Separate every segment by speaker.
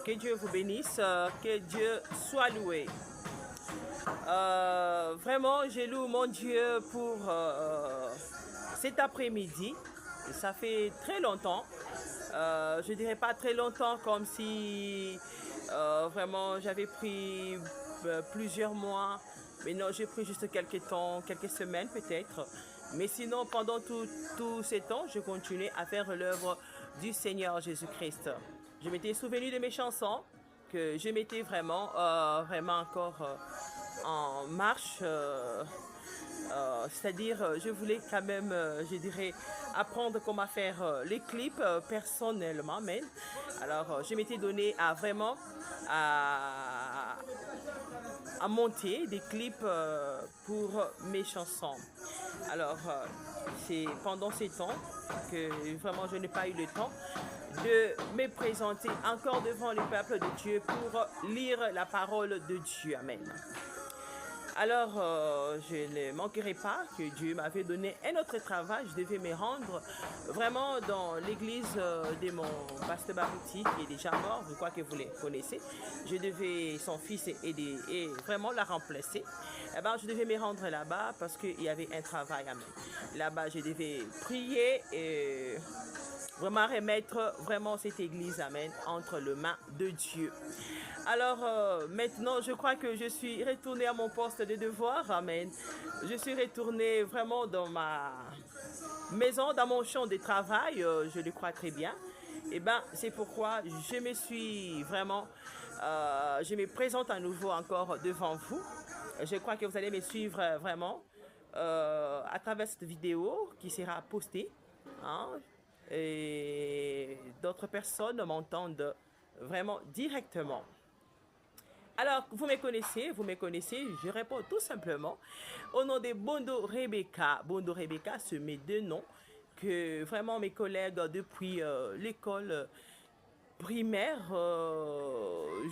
Speaker 1: Que Dieu vous bénisse, que Dieu soit loué. Vraiment, je loue mon Dieu pour cet après-midi. Ça fait très longtemps. Je dirais pas très longtemps, comme si vraiment j'avais pris plusieurs mois. Mais non, j'ai pris juste quelques temps, quelques semaines peut-être. Mais sinon, pendant tous ces temps, je continuais à faire l'œuvre du Seigneur Jésus-Christ. Je m'étais souvenu de mes chansons, que je mettais vraiment, vraiment encore en marche. C'est-à-dire, je voulais quand même, je dirais, apprendre comment faire les clips personnellement. Mais alors, je m'étais donné à vraiment à monter des clips pour mes chansons. Alors, c'est pendant ces temps que vraiment je n'ai pas eu le temps de me présenter encore devant le peuple de Dieu pour lire la parole de Dieu. Amen. Alors, je ne manquerai pas que Dieu m'avait donné un autre travail. Je devais me rendre vraiment dans l'église de mon pasteur Barouti, qui est déjà mort, je crois que vous les connaissez. Je devais, son fils aider et vraiment la remplacer. Eh ben, je devais me rendre là-bas parce qu'il y avait un travail à mener. Là-bas, je devais prier et vraiment remettre vraiment cette église, amen, entre les mains de Dieu. Alors maintenant, je crois que je suis retournée à mon poste de devoir, amen. Je suis retournée vraiment dans ma maison, dans mon champ de travail, je le crois très bien. Et ben, c'est pourquoi je me suis vraiment, je me présente à nouveau encore devant vous. Je crois que vous allez me suivre vraiment à travers cette vidéo qui sera postée. Hein, et d'autres personnes m'entendent vraiment directement. Alors, vous me connaissez, je réponds tout simplement au nom de Bondo Rebecca. Bondo Rebecca, c'est mes deux noms que vraiment mes collègues depuis l'école primaire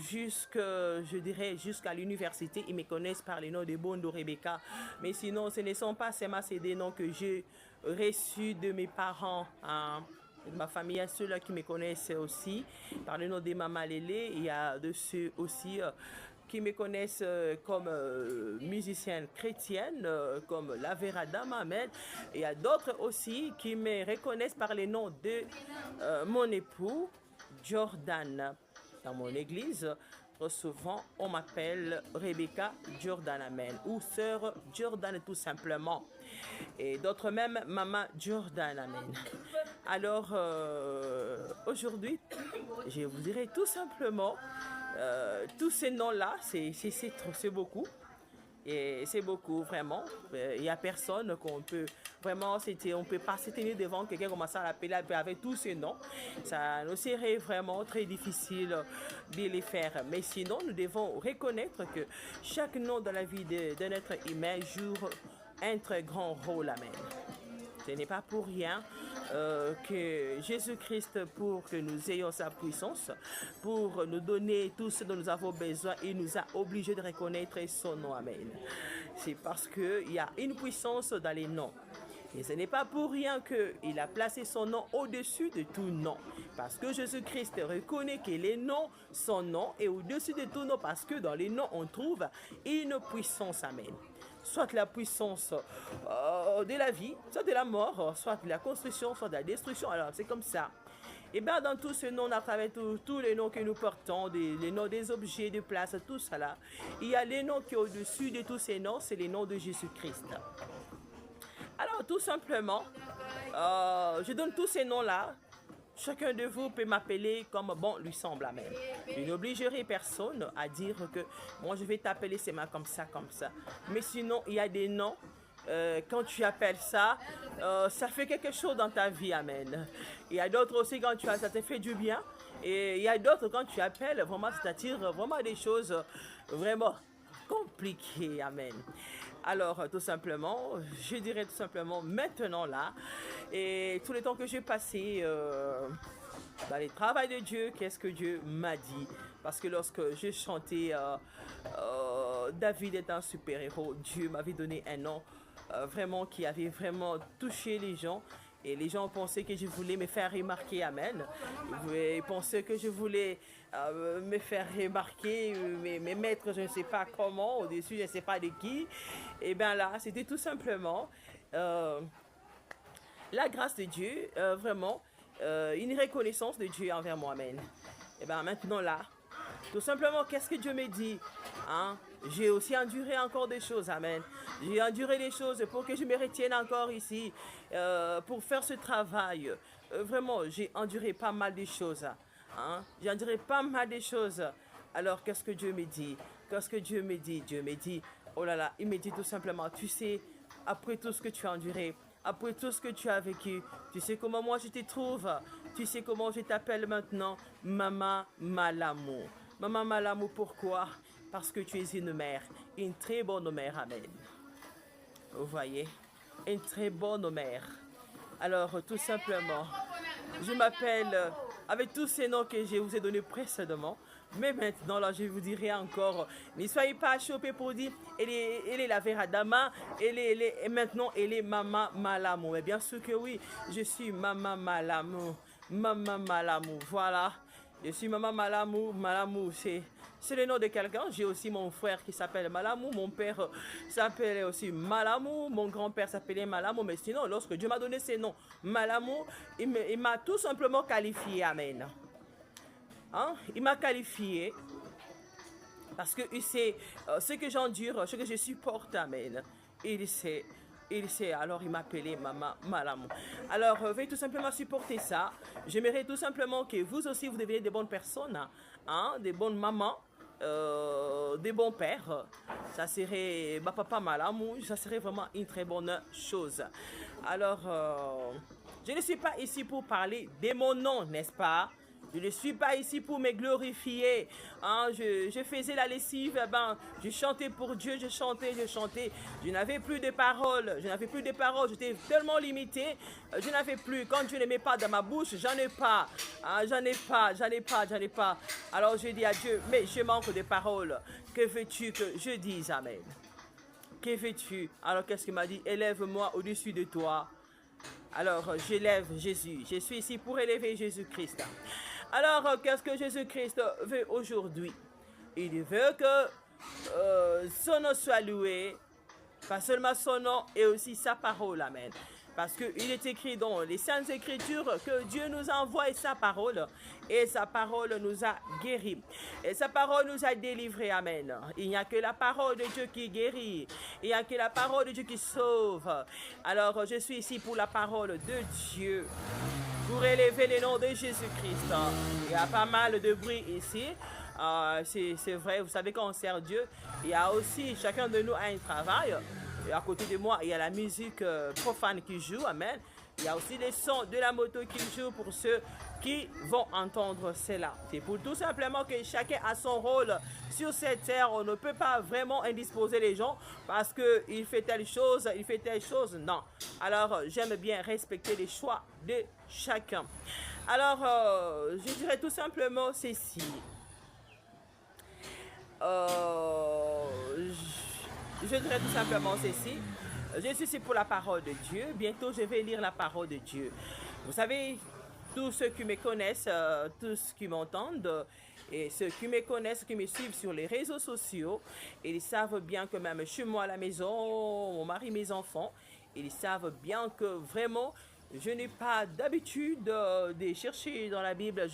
Speaker 1: je dirais jusqu'à l'université, ils me connaissent par le nom de Bondo Rebecca. Mais sinon, ce ne sont pas seulement ces des noms que j'ai reçus de mes parents, hein. De ma famille, il y a ceux-là qui me connaissent aussi par le nom de Maman Lélé. Il y a de ceux aussi qui me connaissent comme musicienne chrétienne, comme la Vera Dama, amen. Il y a d'autres aussi qui me reconnaissent par le nom de mon époux, Jordan. Dans mon église, trop souvent, on m'appelle Rebecca Jordan, amen, ou sœur Jordan tout simplement. Et d'autres même, Maman Jordan, amen. Alors, aujourd'hui, je vous dirais tout simplement, tous ces noms-là, c'est beaucoup. Et c'est beaucoup, vraiment. Il n'y a personne qu'on peut vraiment, on ne peut pas se tenir devant quelqu'un comme ça, l'appeler avec tous ces noms. Ça nous serait vraiment très difficile de les faire. Mais sinon, nous devons reconnaître que chaque nom dans la vie d'un être humain joue un très grand rôle. Amen. Ce n'est pas pour rien que Jésus-Christ, pour que nous ayons sa puissance, pour nous donner tout ce dont nous avons besoin, il nous a obligés de reconnaître son nom. Amen. C'est parce qu'il y a une puissance dans les noms. Et ce n'est pas pour rien qu'il a placé son nom au-dessus de tout nom. Parce que Jésus-Christ reconnaît que les noms sont noms et au-dessus de tout nom, parce que dans les noms, on trouve une puissance. Amen. Soit la puissance de la vie, soit de la mort, soit de la construction, soit de la destruction. Alors, c'est comme ça. Et bien, dans tous ces noms, à travers tous les noms que nous portons, les noms des objets, des places, tout cela, il y a les noms qui sont au-dessus de tous ces noms, c'est les noms de Jésus-Christ. Alors, tout simplement, je donne tous ces noms-là. Chacun de vous peut m'appeler comme bon lui semble. Amen. Je n'obligerai personne à dire que moi je vais t'appeler seulement comme ça, comme ça. Mais sinon, il y a des noms. Quand tu appelles ça, ça fait quelque chose dans ta vie. Amen. Il y a d'autres aussi quand tu as, ça te fait du bien. Et il y a d'autres quand tu appelles, vraiment, ça t'attire vraiment des choses vraiment compliquées. Amen. Alors, tout simplement, je dirais tout simplement maintenant là, et tout le temps que j'ai passé dans le travail de Dieu, qu'est-ce que Dieu m'a dit? Parce que lorsque j'ai chanté David est un super-héros, Dieu m'avait donné un nom vraiment qui avait vraiment touché les gens. Et les gens pensaient que je voulais me faire remarquer, amen. Ils pensaient que je voulais me faire remarquer, me mettre je ne sais pas comment, au-dessus je ne sais pas de qui. Et bien là, c'était tout simplement la grâce de Dieu, vraiment, une reconnaissance de Dieu envers moi, amen. Et bien maintenant là, tout simplement, qu'est-ce que Dieu me dit, hein? J'ai aussi enduré encore des choses, amen. J'ai enduré des choses pour que je me retienne encore ici, pour faire ce travail. Vraiment, j'ai enduré pas mal de choses, hein? J'ai enduré pas mal de choses. Alors, qu'est-ce que Dieu me dit? Qu'est-ce que Dieu me dit? Dieu me dit, oh là là, il me dit tout simplement, tu sais, après tout ce que tu as enduré, après tout ce que tu as vécu, tu sais comment moi je te trouve, tu sais comment je t'appelle maintenant, Maman Malamu. Maman Malamu, pourquoi? Parce que tu es une mère, une très bonne mère, amen. Vous voyez, une très bonne mère. Alors, tout simplement, je m'appelle avec tous ces noms que je vous ai donnés précédemment. Mais maintenant, là, je vous dirai encore, ne soyez pas chopés pour dire, elle est la Véradama, et maintenant, elle est Maman Malamu. Mais bien sûr que oui, je suis Maman Malamu. Maman Malamu, voilà. Je suis Maman Malamu. Malamu, c'est le nom de quelqu'un. J'ai aussi mon frère qui s'appelle Malamu. Mon père s'appelait aussi Malamu. Mon grand-père s'appelait Malamu. Mais sinon, lorsque Dieu m'a donné ces noms, Malamu, il m'a tout simplement qualifié. Amen. Hein? Il m'a qualifié parce qu'il sait ce que j'endure, ce que je supporte. Amen. Il sait. Alors il m'appelait Maman Malamu. Alors, veuillez tout simplement supporter ça. J'aimerais tout simplement que vous aussi, vous deveniez des bonnes personnes, hein, des bonnes mamans, des bons pères. Ça serait papa Malamu, ça serait vraiment une très bonne chose. Alors, je ne suis pas ici pour parler de mon nom, n'est-ce pas? Je ne suis pas ici pour me glorifier. Hein, je faisais la lessive, ben, je chantais pour Dieu, je chantais. Je n'avais plus de paroles. J'étais tellement limité. Je n'avais plus. Quand Dieu ne met pas dans ma bouche, j'en ai pas. Hein, j'en ai pas. Alors je dis à Dieu, mais je manque de paroles. Que veux-tu que je dise? Amen. Que veux-tu? Alors qu'est-ce qu'il m'a dit? Élève-moi au-dessus de toi. Alors, j'élève Jésus. Je suis ici pour élever Jésus-Christ. Alors, qu'est-ce que Jésus-Christ veut aujourd'hui? Il veut que son nom soit loué, pas seulement son nom, et aussi sa parole. Amen. Parce qu'il est écrit dans les Saintes Écritures que Dieu nous envoie sa parole et sa parole nous a guéris. Et sa parole nous a délivrés. Amen. Il n'y a que la parole de Dieu qui guérit. Il n'y a que la parole de Dieu qui sauve. Alors, je suis ici pour la parole de Dieu, pour élever le nom de Jésus-Christ. Il y a pas mal de bruit ici. C'est vrai, vous savez, quand on sert Dieu, il y a aussi, chacun de nous a un travail. Et à côté de moi, il y a la musique profane qui joue, amen. Il y a aussi les sons de la moto qui jouent pour ceux qui vont entendre cela. C'est pour tout simplement que chacun a son rôle sur cette terre. On ne peut pas vraiment indisposer les gens parce qu'il fait telle chose, non. Alors, j'aime bien respecter les choix de chacun. Alors, je dirais tout simplement ceci. Je dirais tout simplement ceci. Je suis ici pour la parole de Dieu. Bientôt, je vais lire la parole de Dieu. Vous savez, tous ceux qui me connaissent, tous ceux qui m'entendent, et ceux qui me connaissent, qui me suivent sur les réseaux sociaux, ils savent bien que même chez moi à la maison, mon mari, mes enfants, ils savent bien que vraiment, je n'ai pas d'habitude de chercher dans la Bible.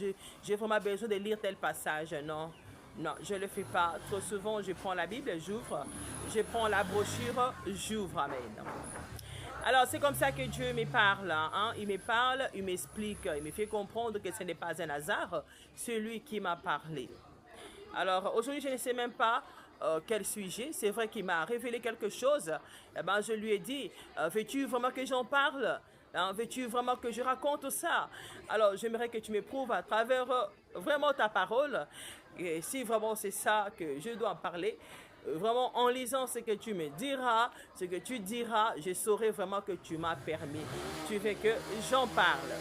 Speaker 1: J'ai vraiment besoin de lire tel passage, non. Non, je ne le fais pas. Trop souvent, je prends la Bible, j'ouvre. Je prends la brochure, j'ouvre. Amen. Alors, c'est comme ça que Dieu me parle. Hein? Il me parle, il m'explique, il me fait comprendre que ce n'est pas un hasard, celui qui m'a parlé. Alors, aujourd'hui, je ne sais même pas quel sujet. C'est vrai qu'il m'a révélé quelque chose. Eh ben, je lui ai dit, veux-tu vraiment que j'en parle? Hein, veux-tu vraiment que je raconte ça? Alors, j'aimerais que tu me prouves à travers vraiment ta parole. Et si vraiment c'est ça que je dois parler, vraiment en lisant ce que tu me diras, ce que tu diras, je saurai vraiment que tu m'as permis. Tu veux que j'en parle.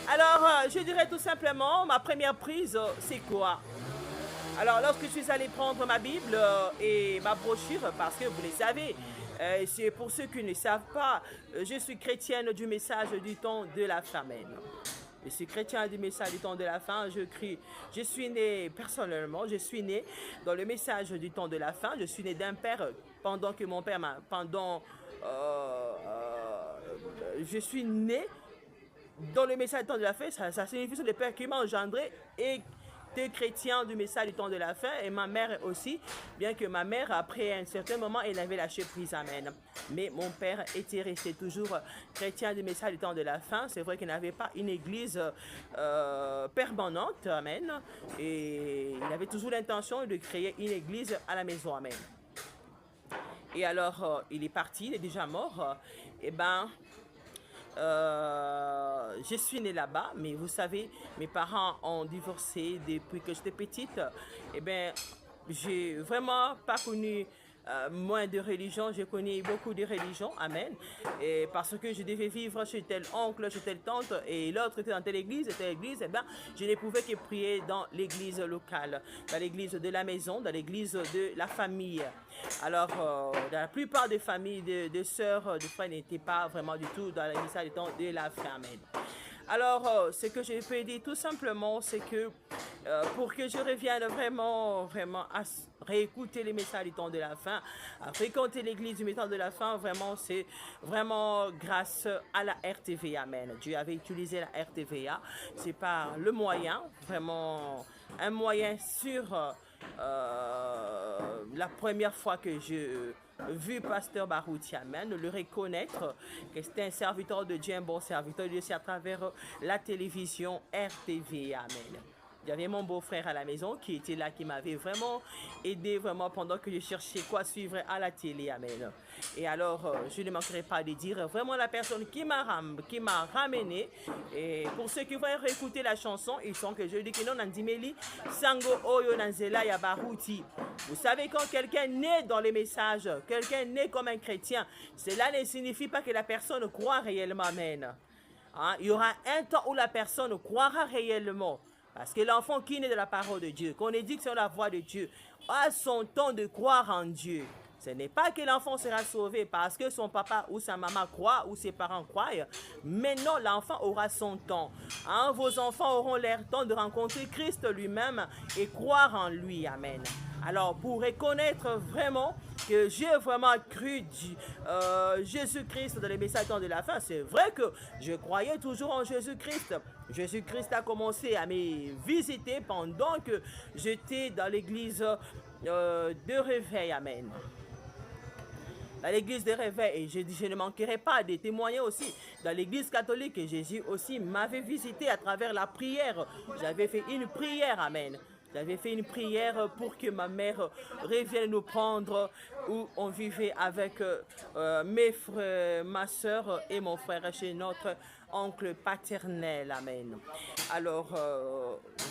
Speaker 1: Alors, je dirais tout simplement, ma première prise, c'est quoi? Alors, lorsque je suis allée prendre ma Bible et ma brochure, parce que vous le savez, C'est pour ceux qui ne savent pas, je suis chrétienne du message du temps de la fin. Amen. Je suis chrétien du message du temps de la fin. Je suis né personnellement, je suis né dans le message du temps de la fin. Je suis né d'un père pendant que mon père m'a, je suis né dans le message du temps de la fin. Ça signifie que le père qui m'a engendré et des chrétiens du message du temps de la fin, et ma mère aussi, bien que ma mère, après un certain moment, elle avait lâché prise, amen. Mais mon père était resté toujours chrétien du message du temps de la fin. C'est vrai qu'il n'avait pas une église permanente, amen. Et il avait toujours l'intention de créer une église à la maison, amen. Et alors, il est parti, il est déjà mort. Et ben, je suis née là-bas, mais vous savez, mes parents ont divorcé depuis que j'étais petite. Et bien, j'ai vraiment pas connu moins de religion, j'ai connu beaucoup de religions, amen. Et parce que je devais vivre chez tel oncle, chez telle tante, et l'autre était dans telle église, et ben, je ne pouvais que prier dans l'église locale, dans l'église de la maison, dans l'église de la famille. Alors, la plupart des familles de sœurs, de frères n'étaient pas vraiment du tout dans l'église du temps de la fin, amen. Alors, ce que je peux dire tout simplement, c'est que pour que je revienne vraiment à réécouter les messages du temps de la fin, à fréquenter l'église du temps de la fin, vraiment, c'est vraiment grâce à la RTVA, amen. Dieu avait utilisé la RTVA, c'est par le moyen, vraiment un moyen sur la première fois que je vu pasteur Barouti, amen, le reconnaître que c'était un serviteur de Dieu, un bon serviteur de Dieu, c'est à travers la télévision RTV, amen. Il y avait mon beau-frère à la maison qui était là, qui m'avait vraiment aidé vraiment pendant que je cherchais quoi suivre à la télé, amen. Et alors, je ne manquerai pas de dire vraiment la personne qui m'a ramené. Et pour ceux qui vont réécouter la chanson, ils sont que je dis que non, Nandimeli, Sango Oyo Nanzela Yabarouti. Vous savez, quand quelqu'un naît dans les messages, quelqu'un naît comme un chrétien, cela ne signifie pas que la personne croit réellement, amen. Hein? Il y aura un temps où la personne croira réellement. Parce que l'enfant qui naît de la parole de Dieu, qu'on édicte sur la voix de Dieu, a son temps de croire en Dieu. Ce n'est pas que l'enfant sera sauvé parce que son papa ou sa maman croit ou ses parents croient. Mais non, l'enfant aura son temps. Hein? Vos enfants auront leur temps de rencontrer Christ lui-même et croire en lui. Amen. Alors, pour reconnaître vraiment que j'ai vraiment cru Jésus-Christ dans les messages de la fin, c'est vrai que je croyais toujours en Jésus-Christ. Jésus-Christ a commencé à me visiter pendant que j'étais dans l'église de réveil. Amen. Dans l'église de réveil, et je ne manquerai pas de témoigner aussi dans l'église catholique, et Jésus aussi m'avait visité à travers la prière. J'avais fait une prière, amen. J'avais fait une prière pour que ma mère revienne nous prendre, où on vivait avec mes frères, ma soeur et mon frère chez notre oncle paternel, amen. Alors,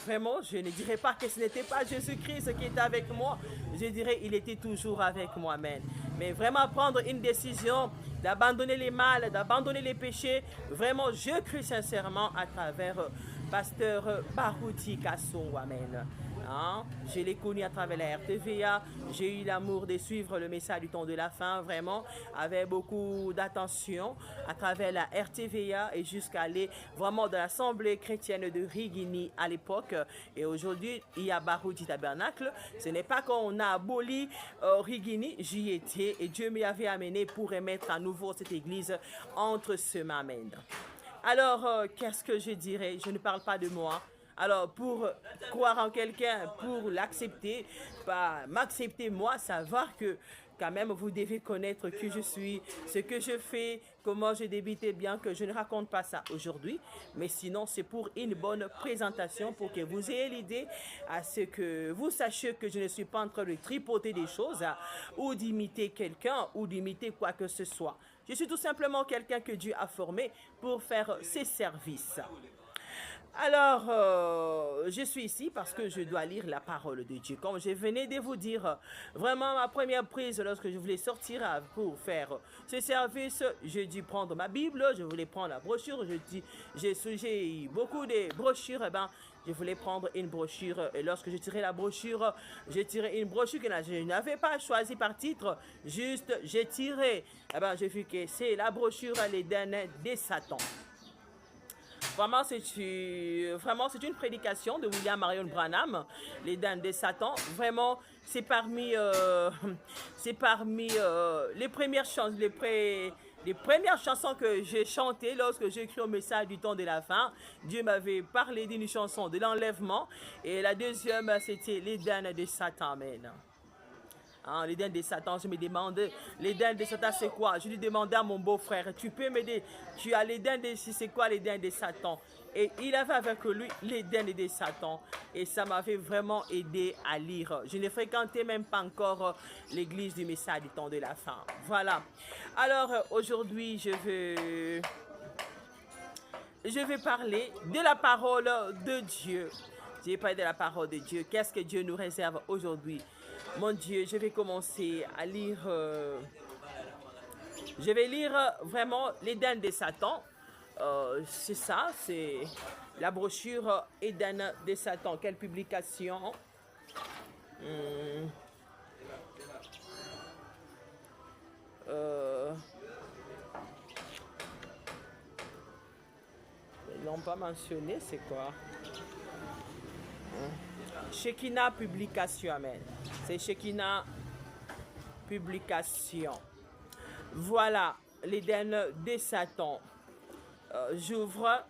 Speaker 1: vraiment, je ne dirais pas que ce n'était pas Jésus-Christ qui était avec moi, je dirais il était toujours avec moi, amen. Mais vraiment prendre une décision d'abandonner les mal, d'abandonner les péchés, vraiment, je crie sincèrement à travers pasteur Barouti Kassou, amen. Hein? Je l'ai connu à travers la RTVA, j'ai eu l'amour de suivre le message du temps de la fin, vraiment, avec beaucoup d'attention à travers la RTVA et jusqu'à aller vraiment dans l'Assemblée chrétienne de Rigini à l'époque. Et aujourd'hui, il y a Barouti Tabernacle. Ce n'est pas qu'on a aboli Rigini, j'y étais et Dieu m'y avait amené pour remettre à nouveau cette église entre ses mains. Alors, qu'est-ce que je dirais? Je ne parle pas de moi. Alors, pour croire en quelqu'un, pour l'accepter, m'accepter moi, savoir que quand même vous devez connaître qui je suis, ce que je fais, comment je débite, bien que je ne raconte pas ça aujourd'hui, mais sinon c'est pour une bonne présentation, pour que vous ayez l'idée à ce que vous sachiez que je ne suis pas en train de tripoter des choses ou d'imiter quelqu'un ou d'imiter quoi que ce soit. Je suis tout simplement quelqu'un que Dieu a formé pour faire ses services. Alors, je suis ici parce que je dois lire la parole de Dieu. Comme je venais de vous dire, vraiment ma première prise lorsque je voulais sortir pour faire ce service, j'ai dû prendre ma Bible, je voulais prendre la brochure, j'ai beaucoup de brochures, je voulais prendre une brochure. Et lorsque je tirais la brochure, j'ai tiré une brochure que je n'avais pas choisie par titre. Juste, j'ai tiré. Eh ben, j'ai vu que c'est la brochure l'Éden de Satan. Vraiment, c'est une prédication de William Marion Branham, l'Éden de Satan. Vraiment, c'est parmi les premières chansons, les premières chansons que j'ai chantées lorsque j'ai écrit au message du temps de la fin. Dieu m'avait parlé d'une chanson de l'enlèvement. Et la deuxième, c'était l'Éden de Satan. Amen. Hein, l'Éden de Satan, je me demande, l'Éden de Satan c'est quoi? Je lui demandais à mon beau-frère, tu peux m'aider? Tu as l'Éden de, c'est quoi l'Éden de Satan? Et il avait avec lui l'Éden de Satan. Et ça m'avait vraiment aidé à lire. Je ne fréquentais même pas encore l'église du message du temps de la fin. Voilà. Alors aujourd'hui, je vais parler de la parole de Dieu. Je vais parler de la parole de Dieu. Qu'est-ce que Dieu nous réserve aujourd'hui? Mon Dieu, je vais commencer à lire. Je vais lire vraiment l'Éden de Satan. C'est ça, c'est la brochure Éden de Satan. Quelle publication? Ils n'ont pas mentionné, c'est quoi? Shekinah Publication, amen. C'est Shekinah Publication. Voilà, l'Éden de Satan. J'ouvre.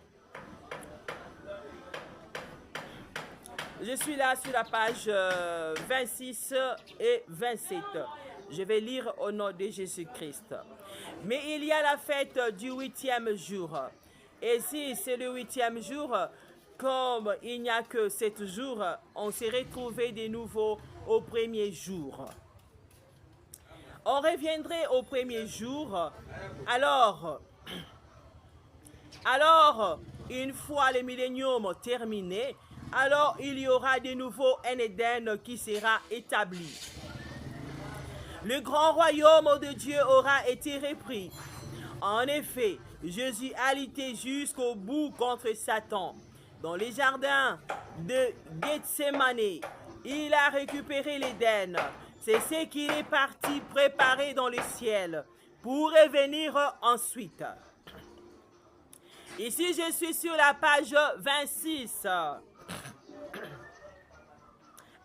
Speaker 1: Je suis là sur la page 26 et 27. Je vais lire au nom de Jésus-Christ. Mais il y a la fête du 8e jour. Et si c'est le 8e jour, comme il n'y a que 7 jours, on s'est retrouvé de nouveau au premier jour. On reviendrait au premier jour. Alors, une fois le millénium terminé, alors il y aura de nouveau un Éden qui sera établi. Le grand royaume de Dieu aura été repris. En effet, Jésus a lutté jusqu'au bout contre Satan. Dans les jardins de Gethsemane, il a récupéré l'Éden. C'est ce qu'il est parti préparer dans le ciel pour revenir ensuite. Ici, je suis sur la page 26.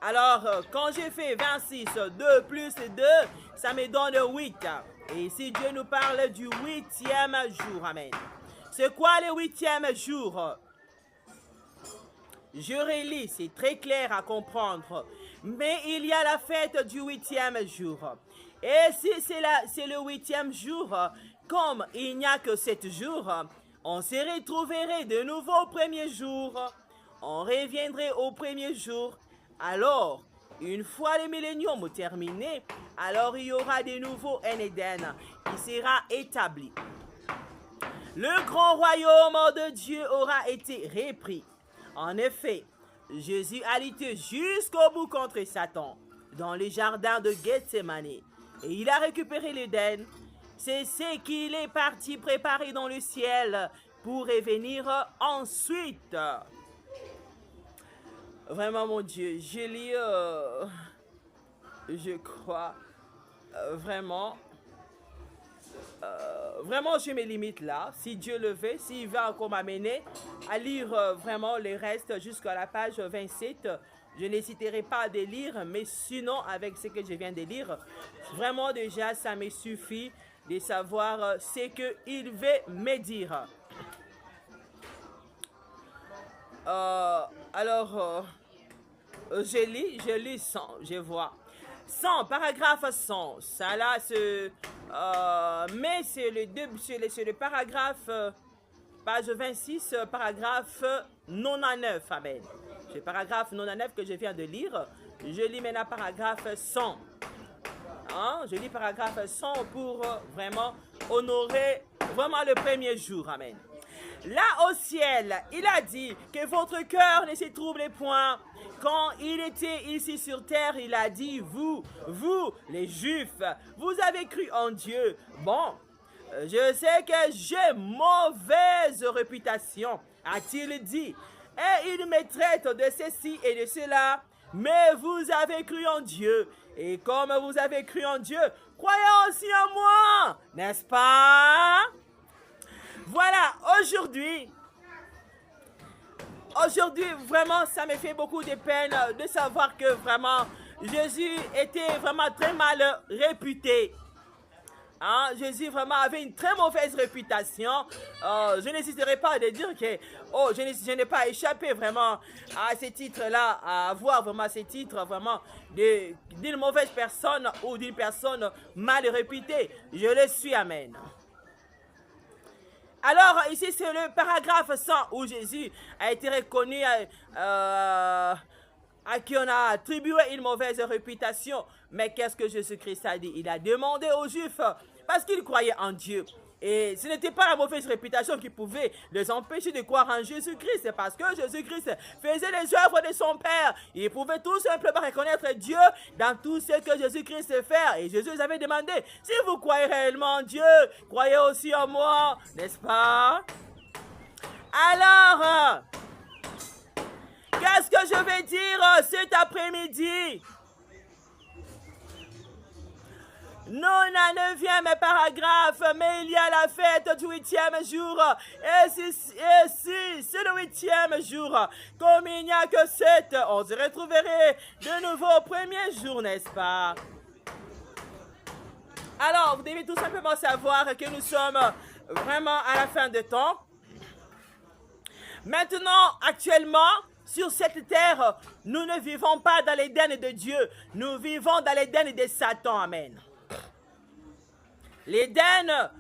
Speaker 1: Alors, quand j'ai fait 26, 2 plus 2, ça me donne 8. Et ici, Dieu nous parle du 8e jour. Amen. C'est quoi le 8e jour? Je relis, c'est très clair à comprendre. Mais il y a la fête du 8e jour. Et si c'est le 8e jour, comme il n'y a que 7 jours, on se retrouverait de nouveau au premier jour. On reviendrait au premier jour. Alors, une fois le millénium terminé, alors il y aura de nouveau un Éden qui sera établi. Le grand royaume de Dieu aura été repris. En effet, Jésus a lutté jusqu'au bout contre Satan dans les jardins de Gethsemane. Et il a récupéré l'Éden. C'est ce qu'il est parti préparer dans le ciel pour revenir ensuite. Vraiment, mon Dieu, je lis, je crois, vraiment, je me limite là. Si Dieu le veut, s'il va encore m'amener à lire vraiment le reste jusqu'à la page 27, je n'hésiterai pas à lire, mais sinon, avec ce que je viens de lire, vraiment déjà, ça me suffit de savoir ce qu'il veut me dire. Je lis 100, je vois. 100, paragraphe 100. Ça là, mais c'est le paragraphe, page 26, paragraphe 99. Amen. C'est le paragraphe 99 que je viens de lire. Je lis maintenant paragraphe 100. Hein? Je lis paragraphe 100 pour vraiment honorer vraiment le premier jour. Amen. Là au ciel, il a dit que votre cœur ne se trouble point. Quand il était ici sur terre, il a dit, vous, les Juifs, vous avez cru en Dieu. Bon, je sais que j'ai mauvaise réputation, a-t-il dit. et il me traite de ceci et de cela. Mais vous avez cru en Dieu. Et comme vous avez cru en Dieu, croyez aussi en moi. N'est-ce pas? Voilà, aujourd'hui, vraiment, ça me fait beaucoup de peine de savoir que vraiment, Jésus était vraiment très mal réputé. Hein, Jésus vraiment avait une très mauvaise réputation. Je n'hésiterai pas de dire que je n'ai pas échappé vraiment à ces titres-là, à avoir vraiment ces titres vraiment d'une mauvaise personne ou d'une personne mal réputée. Je le suis, amen. Alors, ici, c'est le paragraphe 100 où Jésus a été reconnu à qui on a attribué une mauvaise réputation. Mais qu'est-ce que Jésus-Christ a dit? Il a demandé aux Juifs, parce qu'ils croyaient en Dieu. Et ce n'était pas la mauvaise réputation qui pouvait les empêcher de croire en Jésus-Christ. C'est parce que Jésus-Christ faisait les œuvres de son Père. Il pouvait tout simplement reconnaître Dieu dans tout ce que Jésus-Christ fait. Et Jésus les avait demandé, si vous croyez réellement en Dieu, croyez aussi en moi, n'est-ce pas? Alors, qu'est-ce que je vais dire cet après-midi? Non, à 9e paragraphe, mais il y a la fête du 8e jour. Et si c'est le 8e jour, comme il n'y a que 7, on se retrouverait de nouveau au premier jour, n'est-ce pas? Alors, vous devez tout simplement savoir que nous sommes vraiment à la fin de temps. Maintenant, actuellement, sur cette terre, nous ne vivons pas dans l'Éden de Dieu. Nous vivons dans l'Éden de Satan. Amen. L'Éden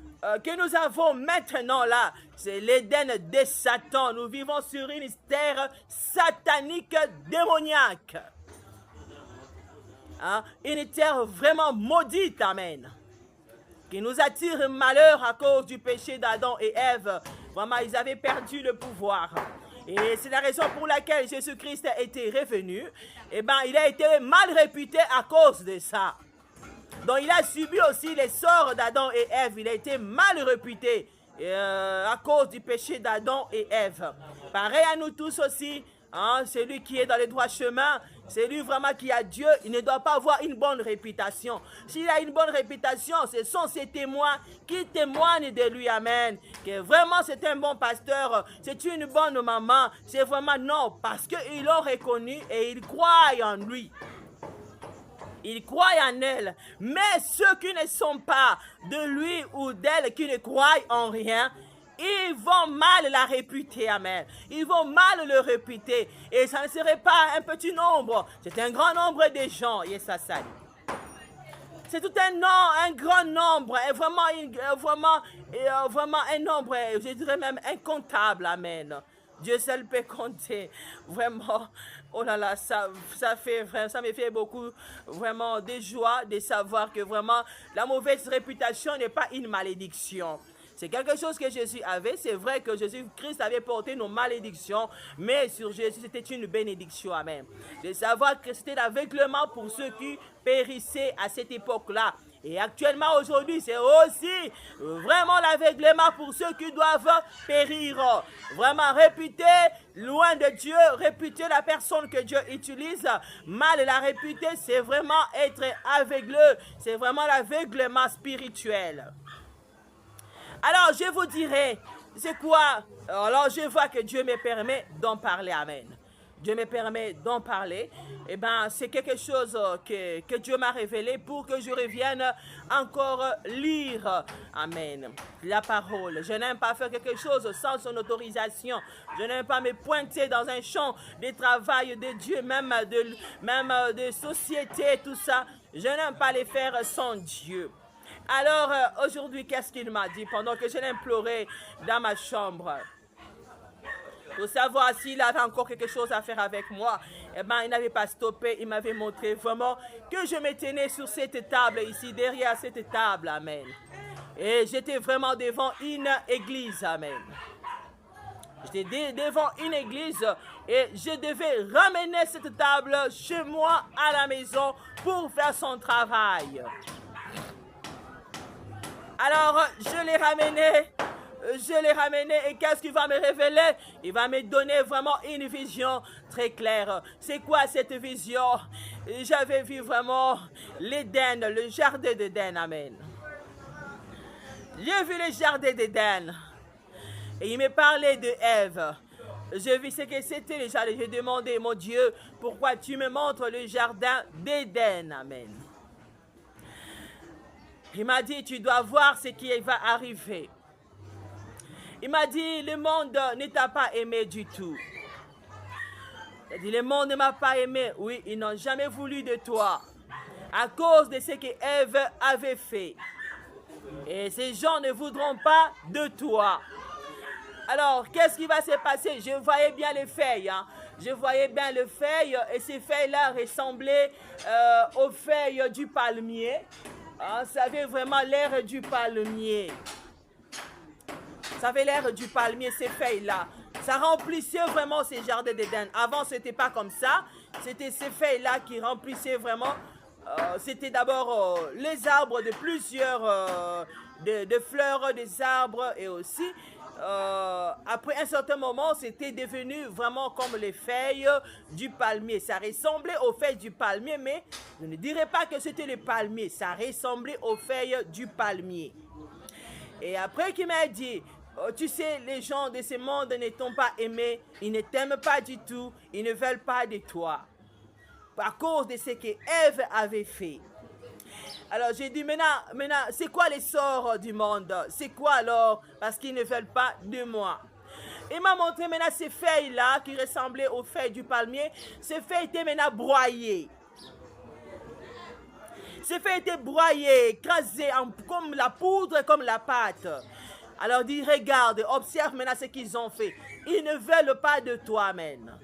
Speaker 1: que nous avons maintenant là, c'est l'Éden de Satan. Nous vivons sur une terre satanique démoniaque. Hein? Une terre vraiment maudite. Amen. Qui nous attire malheur à cause du péché d'Adam et Ève. Vraiment, ils avaient perdu le pouvoir. Et c'est la raison pour laquelle Jésus-Christ était revenu. Eh bien, il a été mal réputé à cause de ça. Donc, il a subi aussi les sorts d'Adam et Ève. Il a été mal réputé à cause du péché d'Adam et Ève. Pareil à nous tous aussi. Hein, celui qui est dans le droit chemin, c'est lui vraiment qui a Dieu, il ne doit pas avoir une bonne réputation. S'il a une bonne réputation, ce sont ses témoins qui témoignent de lui, amen. Que vraiment c'est un bon pasteur, c'est une bonne maman, c'est vraiment non, parce qu'ils l'ont reconnu et ils croient en lui. Ils croient en elle. Mais ceux qui ne sont pas de lui ou d'elle, qui ne croient en rien, ils vont mal la réputer, amen. Ils vont mal le réputer. Et ça ne serait pas un petit nombre. C'est un grand nombre de gens. Yes, ça. C'est tout un grand nombre. Et vraiment un nombre, je dirais même incontable, amen. Dieu seul peut compter. Vraiment, oh là là, ça me fait beaucoup vraiment de joie de savoir que vraiment la mauvaise réputation n'est pas une malédiction. C'est quelque chose que Jésus avait. C'est vrai que Jésus-Christ avait porté nos malédictions, mais sur Jésus, c'était une bénédiction. Amen. De savoir que c'était l'aveuglement pour ceux qui périssaient à cette époque-là. Et actuellement, aujourd'hui, c'est aussi vraiment l'aveuglement pour ceux qui doivent périr. Vraiment réputer loin de Dieu, réputer la personne que Dieu utilise, mal la réputer, c'est vraiment être aveugleux. C'est vraiment l'aveuglement spirituel. Alors, je vous dirai, c'est quoi? Alors, je vois que Dieu me permet d'en parler. Amen. Dieu me permet d'en parler. Eh bien, c'est quelque chose que Dieu m'a révélé pour que je revienne encore lire. Amen. La parole. Je n'aime pas faire quelque chose sans son autorisation. Je n'aime pas me pointer dans un champ de travail de Dieu, même de société, tout ça. Je n'aime pas les faire sans Dieu. Alors, aujourd'hui, qu'est-ce qu'il m'a dit pendant que je l'implorais dans ma chambre? Pour savoir s'il avait encore quelque chose à faire avec moi. Eh bien, il n'avait pas stoppé. Il m'avait montré vraiment que je me tenais sur cette table ici, derrière cette table. Amen. Et j'étais vraiment devant une église. Amen. J'étais devant une église et je devais ramener cette table chez moi à la maison pour faire son travail. Alors, je l'ai ramené je l'ai ramené et qu'est-ce qu'il va me révéler? Il va me donner vraiment une vision très claire. C'est quoi cette vision? J'avais vu vraiment l'Éden, le jardin d'Éden. Amen. J'ai vu le jardin d'Éden. Et il me parlait de Ève. Je vis ce que c'était le jardin. J'ai demandé, mon Dieu, pourquoi tu me montres le jardin d'Éden? Amen. Il m'a dit, tu dois voir ce qui va arriver. Il m'a dit, le monde ne t'a pas aimé du tout. Il a dit, le monde ne m'a pas aimé. Oui, ils n'ont jamais voulu de toi. À cause de ce que Ève avait fait. Et ces gens ne voudront pas de toi. Alors, qu'est-ce qui va se passer? Je voyais bien les feuilles. Hein. Je voyais bien les feuilles. Et ces feuilles-là ressemblaient aux feuilles du palmier. Hein, ça avait vraiment l'air du palmier. Ça avait l'air du palmier, ces feuilles-là. Ça remplissait vraiment ces jardins d'Éden. Avant, ce n'était pas comme ça. C'était ces feuilles-là qui remplissaient vraiment. C'était d'abord les arbres de plusieurs de fleurs des arbres. Et aussi, après un certain moment, c'était devenu vraiment comme les feuilles du palmier. Ça ressemblait aux feuilles du palmier, mais je ne dirais pas que c'était le palmier. Ça ressemblait aux feuilles du palmier. Et après, qu'il m'a dit... tu sais, les gens de ce monde ne t'ont pas aimé, ils ne t'aiment pas du tout, ils ne veulent pas de toi. À cause de ce que Ève avait fait. Alors j'ai dit, maintenant c'est quoi les sorts du monde? C'est quoi alors? Parce qu'ils ne veulent pas de moi. Il m'a montré maintenant ces feuilles-là qui ressemblaient aux feuilles du palmier. Ces feuilles étaient maintenant broyées. Ces feuilles étaient broyées, écrasées comme la poudre, comme la pâte. Alors dis, regarde, observe maintenant ce qu'ils ont fait. Ils ne veulent pas de toi, amen.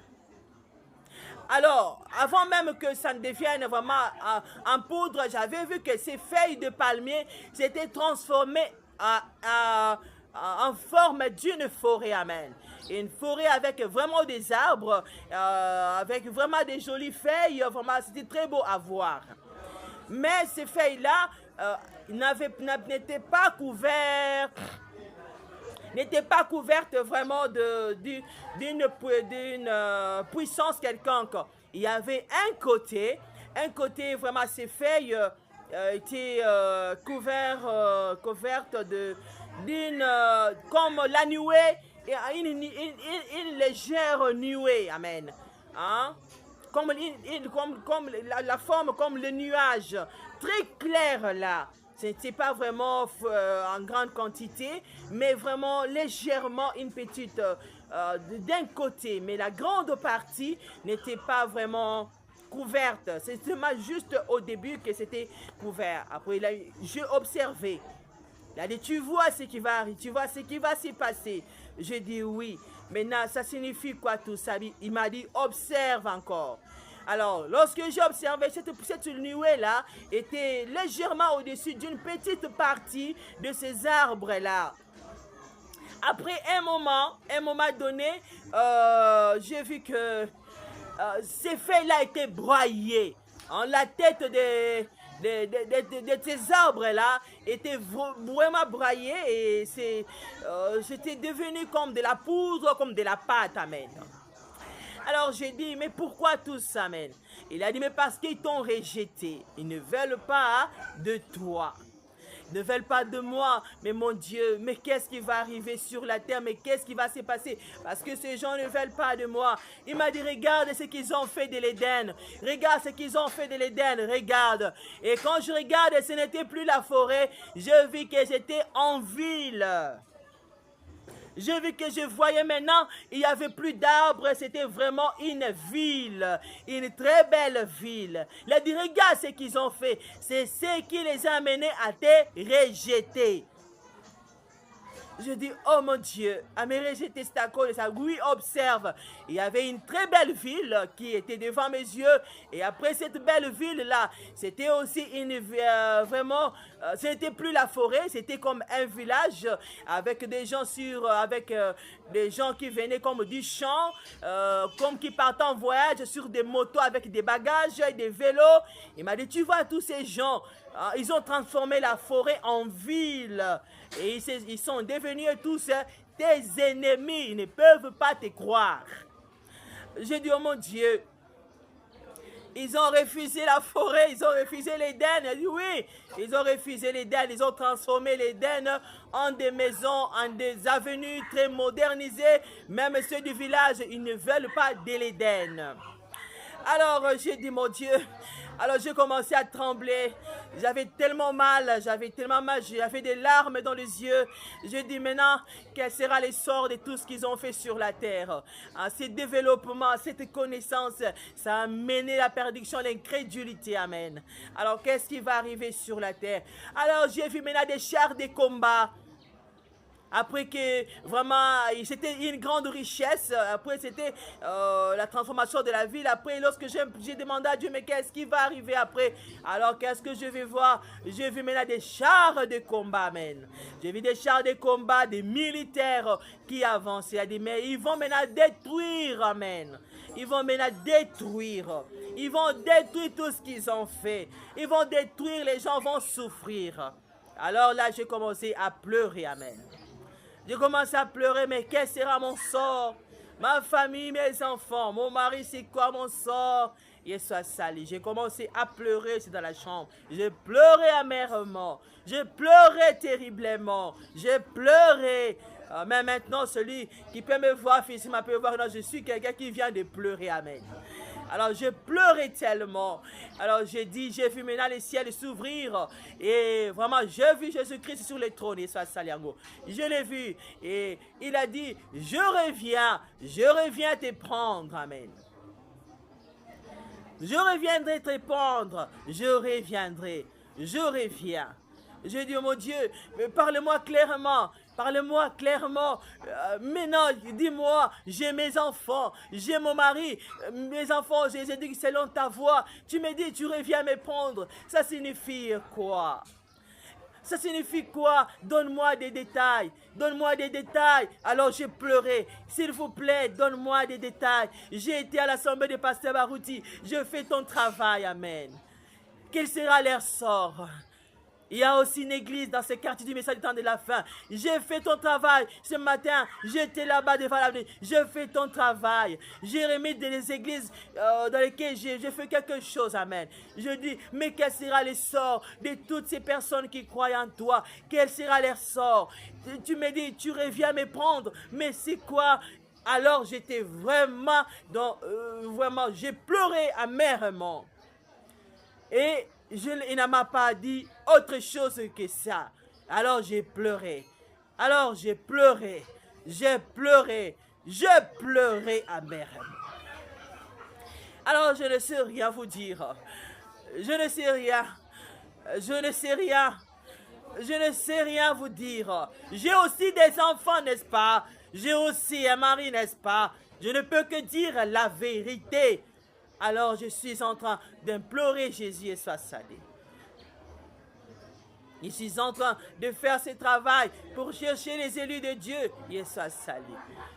Speaker 1: Alors, avant même que ça ne devienne vraiment en poudre, j'avais vu que ces feuilles de palmier s'étaient transformées en forme d'une forêt, amen. Une forêt avec vraiment des arbres, avec vraiment des jolies feuilles, vraiment c'était très beau à voir. Mais ces feuilles-là n'étaient pas couvertes. N'était pas couverte vraiment d'une puissance quelconque. Il y avait un côté vraiment ces feuilles étaient couvertes d'une, comme la nuée, une légère nuée, amen. Hein? Comme la forme comme le nuage, très clair là. Ce n'était pas vraiment en grande quantité, mais vraiment légèrement une petite d'un côté. Mais la grande partie n'était pas vraiment couverte. C'est seulement juste au début que c'était couvert. Après, j'ai observé. Il a dit, tu vois ce qui va arriver, tu vois ce qui va s'y passer. J'ai dit oui. Maintenant, ça signifie quoi tout ça? Il m'a dit, observe encore. Alors, lorsque j'ai observé, cette nuée-là était légèrement au-dessus d'une petite partie de ces arbres-là. Après un moment donné, j'ai vu que ces feuilles-là étaient broyées. La tête de ces arbres-là était vraiment broyée et c'était devenu comme de la poudre, comme de la pâte, amen. Alors j'ai dit, mais pourquoi tout ça, amen? Il a dit, mais parce qu'ils t'ont rejeté. Ils ne veulent pas de toi. Ils ne veulent pas de moi. Mais mon Dieu, mais qu'est-ce qui va arriver sur la terre? Mais qu'est-ce qui va se passer? Parce que ces gens ne veulent pas de moi. Il m'a dit, regarde ce qu'ils ont fait de l'Éden. Regarde ce qu'ils ont fait de l'Éden. Regarde. Et quand je regarde, ce n'était plus la forêt. Je vis que j'étais en ville. Je vis que je voyais maintenant, il n'y avait plus d'arbres, c'était vraiment une ville, une très belle ville. Il a dit, regarde ce qu'ils ont fait, c'est ce qui les a amenés à te rejeter. Je dis, oh mon Dieu, à me rejeter, c'est à cause de ça. Oui, observe, il y avait une très belle ville qui était devant mes yeux. Et après cette belle ville-là, c'était aussi une vraiment, ce n'était plus la forêt, c'était comme un village avec des gens des gens qui venaient comme du champ, comme qui partaient en voyage sur des motos avec des bagages et des vélos. Il m'a dit, tu vois tous ces gens, ils ont transformé la forêt en ville. Et ils sont devenus devenir tous tes ennemis. Ils ne peuvent pas te croire. J'ai dit, oh mon Dieu, ils ont refusé la forêt, ils ont refusé l'Éden. Il dit oui, ils ont refusé l'Éden, ils ont transformé l'Éden en des maisons, en des avenues très modernisées. Même ceux du village, ils ne veulent pas de l'Éden. Alors j'ai dit, mon Dieu, alors j'ai commencé à trembler. J'avais tellement mal, j'avais des larmes dans les yeux. J'ai dit maintenant, quel sera le sort de tout ce qu'ils ont fait sur la terre? Ces développements, cette connaissance, ça a mené la perdition, l'incrédulité, amen. Alors qu'est-ce qui va arriver sur la terre? Alors j'ai vu maintenant des chars de combat. Après que vraiment c'était une grande richesse, après c'était la transformation de la ville. Après lorsque j'ai demandé à Dieu mais qu'est-ce qui va arriver après? Alors qu'est-ce que je vais voir? J'ai vu maintenant des chars de combat, amen. J'ai vu des chars de combat, des militaires qui avancent. Il a dit mais ils vont maintenant détruire, amen. Ils vont maintenant détruire. Ils vont détruire tout ce qu'ils ont fait. Ils vont détruire, les gens vont souffrir. Alors là j'ai commencé à pleurer, amen. J'ai commencé à pleurer, mais quel sera mon sort? Ma famille, mes enfants, mon mari, c'est quoi mon sort? Il soit sali. J'ai commencé à pleurer, c'est dans la chambre. J'ai pleuré amèrement. J'ai pleuré terriblement. J'ai pleuré. Mais maintenant, celui qui peut me voir physiquement peut voir, non, je suis quelqu'un qui vient de pleurer, amen. Alors j'ai pleuré tellement. Alors j'ai dit, j'ai vu maintenant les ciels s'ouvrir. Et vraiment, j'ai vu Jésus-Christ sur le trône. Et ça, Saliango. Je l'ai vu. Et il a dit, je reviens te prendre. Amen. Je reviendrai te prendre. Je reviendrai. Je reviens. J'ai dit, oh mon Dieu, parle-moi clairement. Parle-moi clairement. Maintenant, dis-moi, j'ai mes enfants, j'ai mon mari, mes enfants, j'ai dit selon ta voix. Tu me dis, tu reviens me prendre. Ça signifie quoi? Ça signifie quoi? Donne-moi des détails. Donne-moi des détails. Alors j'ai pleuré. S'il vous plaît, donne-moi des détails. J'ai été à l'assemblée de Pasteur Barouti. Je fais ton travail. Amen. Quel sera leur sort? Il y a aussi une église dans ce quartier du message du temps de la fin. J'ai fait ton travail. Ce matin, j'étais là-bas devant l'avenir. Je fais ton travail. J'ai remis des églises dans lesquelles j'ai fait quelque chose. Amen. Je dis, mais quel sera le sort de toutes ces personnes qui croient en toi? Quel sera leur sort? Tu me dis, tu reviens me prendre. Mais c'est quoi? Alors j'étais vraiment vraiment, j'ai pleuré amèrement. Et il ne m'a pas dit autre chose que ça. Alors j'ai pleuré. Alors j'ai pleuré. J'ai pleuré. J'ai pleuré amèrement. Alors je ne sais rien vous dire. Je ne sais rien. Je ne sais rien. Je ne sais rien vous dire. J'ai aussi des enfants, n'est-ce pas? J'ai aussi un mari, n'est-ce pas? Je ne peux que dire la vérité. Alors je suis en train d'implorer Jésus et soit salé. Je suis en train de faire ce travail pour chercher les élus de Dieu et soit salé.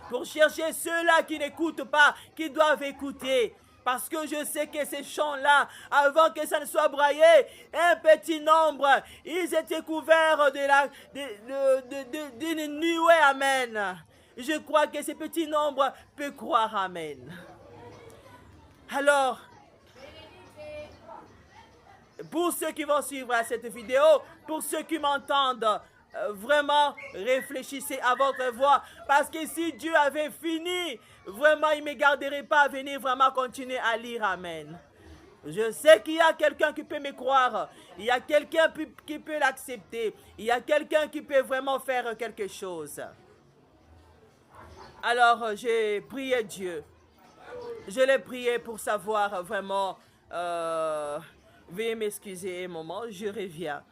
Speaker 1: Pour chercher ceux-là qui n'écoutent pas, qui doivent écouter. Parce que je sais que ces chants-là, avant que ça ne soit braillé, un petit nombre, ils étaient couverts d'une nuée, amen. Je crois que ce petit nombre peut croire, amen. Alors, pour ceux qui vont suivre cette vidéo, pour ceux qui m'entendent, vraiment réfléchissez à votre voix. Parce que si Dieu avait fini, vraiment il ne me garderait pas à venir vraiment continuer à lire. Amen. Je sais qu'il y a quelqu'un qui peut me croire. Il y a quelqu'un qui peut l'accepter. Il y a quelqu'un qui peut vraiment faire quelque chose. Alors, j'ai prié Dieu. Je l'ai prié pour savoir vraiment, veuillez m'excuser un moment, je reviens.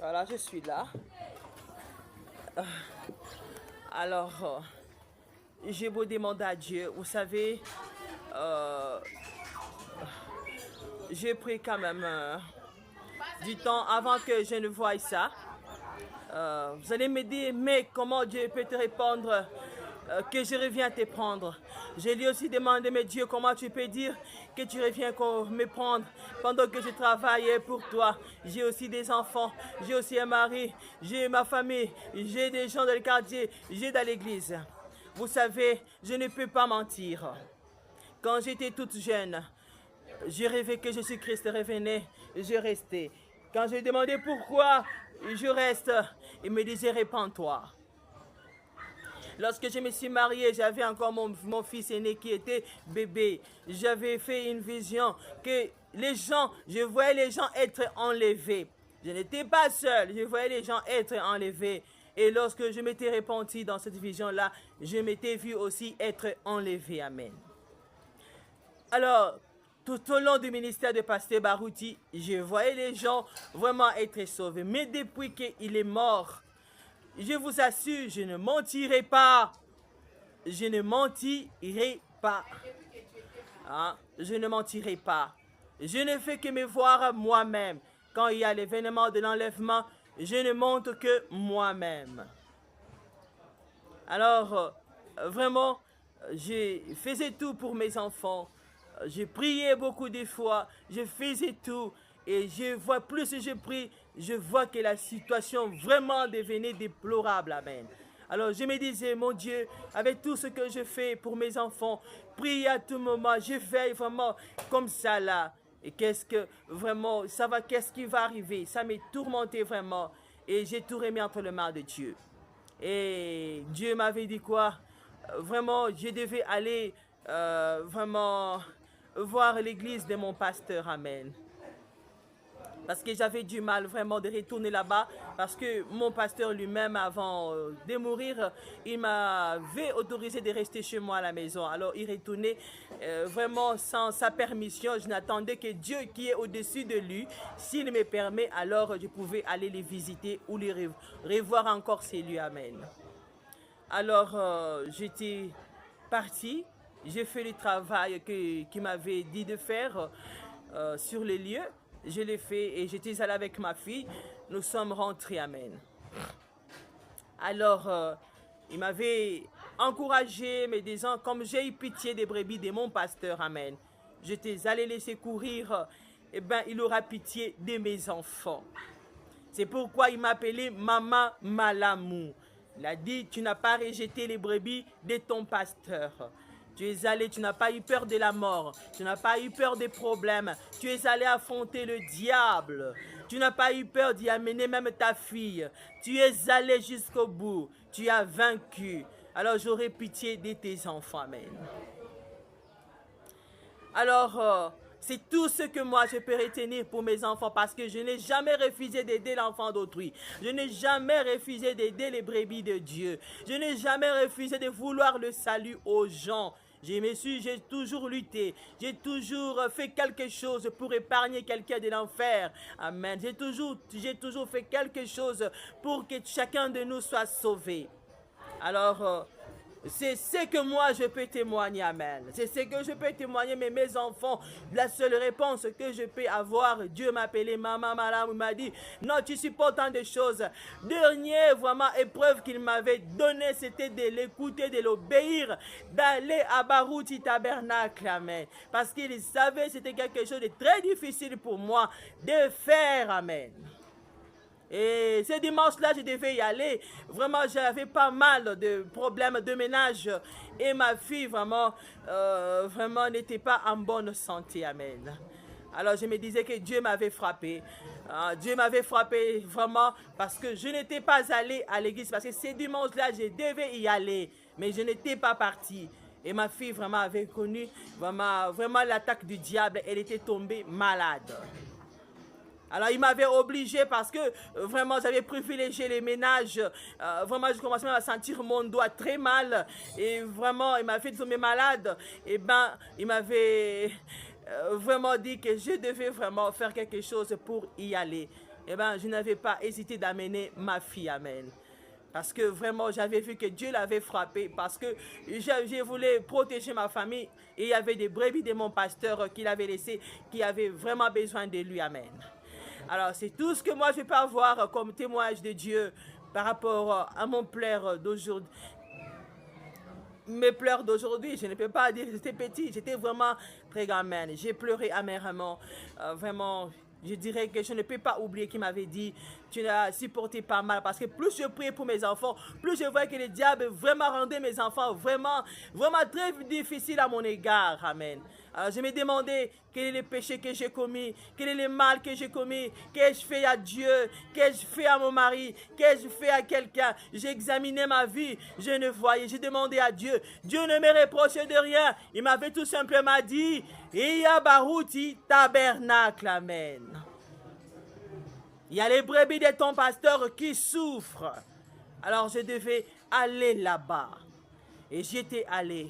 Speaker 1: Voilà, je suis là. Alors, j'ai beau demander à Dieu, vous savez, j'ai pris quand même du temps avant que je ne voie ça. Vous allez me dire, mais comment Dieu peut te répondre que je reviens te prendre? Je lui ai aussi demandé, mais Dieu, comment tu peux dire que tu reviens me prendre pendant que je travaille pour toi? J'ai aussi des enfants, j'ai aussi un mari, j'ai ma famille, j'ai des gens dans le quartier, j'ai dans l'église. Vous savez, je ne peux pas mentir. Quand j'étais toute jeune, j'ai rêvé que Jésus-Christ revenait, je restais. Quand je lui demandais pourquoi je reste, il me disait, répands-toi. Lorsque je me suis mariée, j'avais encore mon fils aîné qui était bébé. J'avais fait une vision que je voyais les gens être enlevés. Je n'étais pas seule, je voyais les gens être enlevés. Et lorsque je m'étais repenti dans cette vision-là, je m'étais vu aussi être enlevé. Amen. Alors, tout au long du ministère de Pasteur Barouti, je voyais les gens vraiment être sauvés. Mais depuis qu'il est mort, je vous assure, je ne mentirai pas. Je ne mentirai pas. Hein? Je ne mentirai pas. Je ne fais que me voir moi-même. Quand il y a l'événement de l'enlèvement, je ne montre que moi-même. Alors, vraiment, je faisais tout pour mes enfants. Je priais beaucoup de fois. Je faisais tout. Et je vois, plus je prie, je vois que la situation vraiment devenait déplorable. Amen. Alors je me disais, mon Dieu, avec tout ce que je fais pour mes enfants, prie à tout moment, je veille vraiment comme ça là. Et qu'est-ce que vraiment, qu'est-ce qui va arriver? Ça m'est tourmenté vraiment. Et j'ai tout remis entre les mains de Dieu. Et Dieu m'avait dit quoi? Vraiment, je devais aller vraiment voir l'église de mon pasteur. Amen. Parce que j'avais du mal vraiment de retourner là-bas. Parce que mon pasteur lui-même, avant de mourir, il m'avait autorisé de rester chez moi à la maison. Alors il retournait vraiment sans sa permission. Je n'attendais que Dieu qui est au-dessus de lui. S'il me permet, alors je pouvais aller les visiter ou les revoir encore ces lieux. Amen. Alors j'étais partie. J'ai fait le travail qu'il m'avait dit de faire sur les lieux. Je l'ai fait et j'étais allée avec ma fille. Nous sommes rentrés. Amen. Alors, il m'avait encouragé, me disant, comme j'ai eu pitié des brebis de mon pasteur. Amen. J'étais allée laisser courir. Eh bien, il aura pitié de mes enfants. C'est pourquoi il m'appelait Maman Malamou. Il a dit, tu n'as pas rejeté les brebis de ton pasteur. Tu es allé, tu n'as pas eu peur de la mort. Tu n'as pas eu peur des problèmes. Tu es allé affronter le diable. Tu n'as pas eu peur d'y amener même ta fille. Tu es allé jusqu'au bout. Tu as vaincu. Alors j'aurai pitié de tes enfants. Amen. Alors, c'est tout ce que moi je peux retenir pour mes enfants parce que je n'ai jamais refusé d'aider l'enfant d'autrui. Je n'ai jamais refusé d'aider les brebis de Dieu. Je n'ai jamais refusé de vouloir le salut aux gens. J'ai toujours lutté. J'ai toujours fait quelque chose pour épargner quelqu'un de l'enfer. Amen. J'ai toujours fait quelque chose pour que chacun de nous soit sauvé. Alors, c'est ce que moi je peux témoigner, amen. C'est ce que je peux témoigner, mais mes enfants, la seule réponse que je peux avoir, Dieu m'a appelé Maman Malam, il m'a dit, non, tu supportes tant de choses. Dernière vraiment épreuve qu'il m'avait donnée, c'était de l'écouter, de l'obéir, d'aller à Barouti Tabernacle, amen. Parce qu'il savait que c'était quelque chose de très difficile pour moi de faire, amen. Et ce dimanche-là, je devais y aller. Vraiment, j'avais pas mal de problèmes de ménage. Et ma fille, vraiment n'était pas en bonne santé. Amen. Alors, je me disais que Dieu m'avait frappé. Dieu m'avait frappé vraiment parce que je n'étais pas allée à l'église. Parce que ce dimanche-là, je devais y aller. Mais je n'étais pas partie. Et ma fille vraiment avait connu vraiment l'attaque du diable. Elle était tombée malade. Alors, il m'avait obligé parce que vraiment, j'avais privilégié les ménages. Vraiment, je commençais même à sentir mon doigt très mal. Et vraiment, il m'a fait tomber malade. Et ben, il m'avait vraiment dit que je devais vraiment faire quelque chose pour y aller. eh ben, je n'avais pas hésité d'amener ma fille, amen. Parce que vraiment, j'avais vu que Dieu l'avait frappé. Parce que je voulais protéger ma famille. Et il y avait des brebis de mon pasteur qu'il avait laissé, qui avaient vraiment besoin de lui. Amen. Alors, c'est tout ce que moi, je peux avoir comme témoignage de Dieu par rapport à mon pleur d'aujourd'hui. Mes pleurs d'aujourd'hui, je ne peux pas dire que j'étais petit. J'étais vraiment très grand. J'ai pleuré amèrement. Vraiment... Je dirais que je ne peux pas oublier qu'il m'avait dit, tu n'as supporté pas mal. Parce que plus je priais pour mes enfants, plus je voyais que le diable vraiment rendait mes enfants vraiment très difficiles à mon égard. Amen. Alors je me demandais quel est le péché que j'ai commis, quel est le mal que j'ai commis, qu'ai-je fait à Dieu, qu'ai-je fait à mon mari, qu'ai-je fait à quelqu'un. J'ai examiné ma vie, je ne voyais, j'ai demandé à Dieu. Dieu ne me reprochait de rien. Il m'avait tout simplement dit, Iya Barouti tabernacle, amen. Il y a les brebis de ton pasteur qui souffrent. Alors je devais aller là-bas. Et j'étais allé.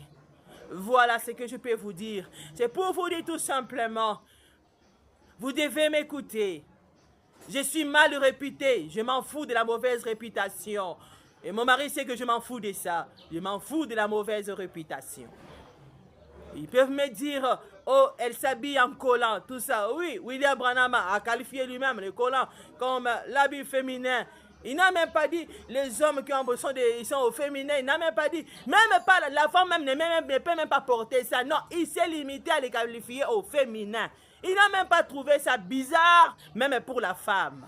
Speaker 1: Voilà ce que je peux vous dire. C'est pour vous dire tout simplement, vous devez m'écouter. Je suis mal réputé. Je m'en fous de la mauvaise réputation. Et mon mari sait que je m'en fous de ça. Je m'en fous de la mauvaise réputation. Ils peuvent me dire, oh, elle s'habille en collant, tout ça. Oui, William Branham a qualifié lui-même le collant comme l'habit féminin. Il n'a même pas dit, les hommes qui ils sont au féminin, il n'a même pas dit, même pas, la femme même ne peut même pas porter ça. Non, il s'est limité à les qualifier au féminin. Il n'a même pas trouvé ça bizarre, même pour la femme.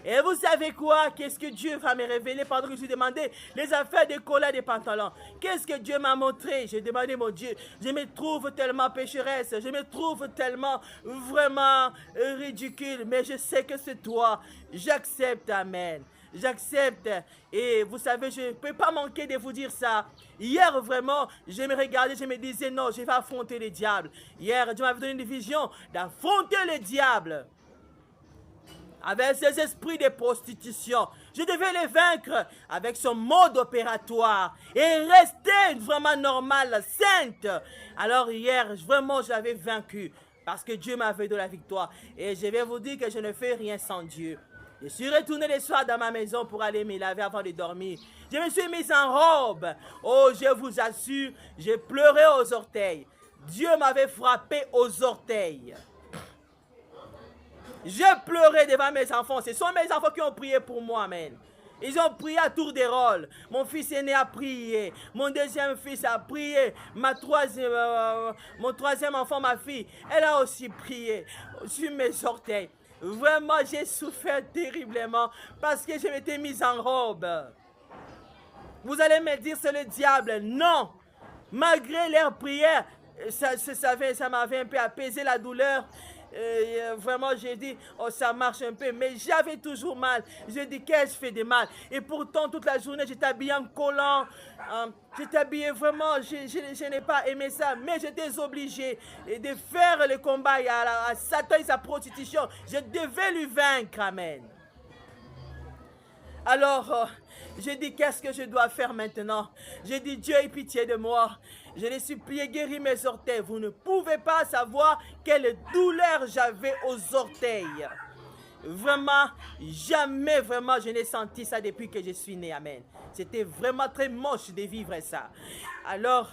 Speaker 1: Et vous savez quoi? Qu'est-ce que Dieu va me révéler pendant que je lui demandais les affaires des collants des pantalons? Qu'est-ce que Dieu m'a montré? J'ai demandé, mon Dieu, je me trouve tellement pécheresse, je me trouve tellement vraiment ridicule, mais je sais que c'est toi. J'accepte, amen. J'accepte. Et vous savez, je ne peux pas manquer de vous dire ça. Hier, vraiment, je me regardais, je me disais, non, je vais affronter le diable. Hier, Dieu m'avait donné une vision d'affronter le diable. Avec ses esprits de prostitution. Je devais les vaincre avec son mode opératoire et rester vraiment normale, sainte. Alors hier, vraiment, je l'avais vaincu parce que Dieu m'avait donné la victoire. Et je vais vous dire que je ne fais rien sans Dieu. Je suis retourné le soir dans ma maison pour aller me laver avant de dormir. Je me suis mise en robe. Oh, je vous assure, j'ai pleuré aux orteils. Dieu m'avait frappé aux orteils. J'ai pleuré devant mes enfants. Ce sont mes enfants qui ont prié pour moi, amen. Ils ont prié à tour de rôle. Mon fils aîné a prié. Mon deuxième fils a prié. Mon troisième enfant, ma fille, elle a aussi prié sur mes orteils. Vraiment, j'ai souffert terriblement parce que je m'étais mise en robe. Vous allez me dire, c'est le diable. Non. Malgré leurs prières, ça m'avait un peu apaisé la douleur. Vraiment, j'ai dit, oh, ça marche un peu, mais j'avais toujours mal. J'ai dit, qu'est-ce que je fais de mal? Et pourtant, toute la journée, j'étais habillé en collant. J'étais habillé vraiment, je n'ai pas aimé ça, mais j'étais obligé de faire le combat à Satan et sa prostitution. Je devais lui vaincre, amen. Alors, j'ai dit, qu'est-ce que je dois faire maintenant? J'ai dit, Dieu ait pitié de moi. Je l'ai supplié, guéris mes orteils. Vous ne pouvez pas savoir quelle douleur j'avais aux orteils. Vraiment, jamais vraiment je n'ai senti ça depuis que je suis né, amen. C'était vraiment très moche de vivre ça. Alors,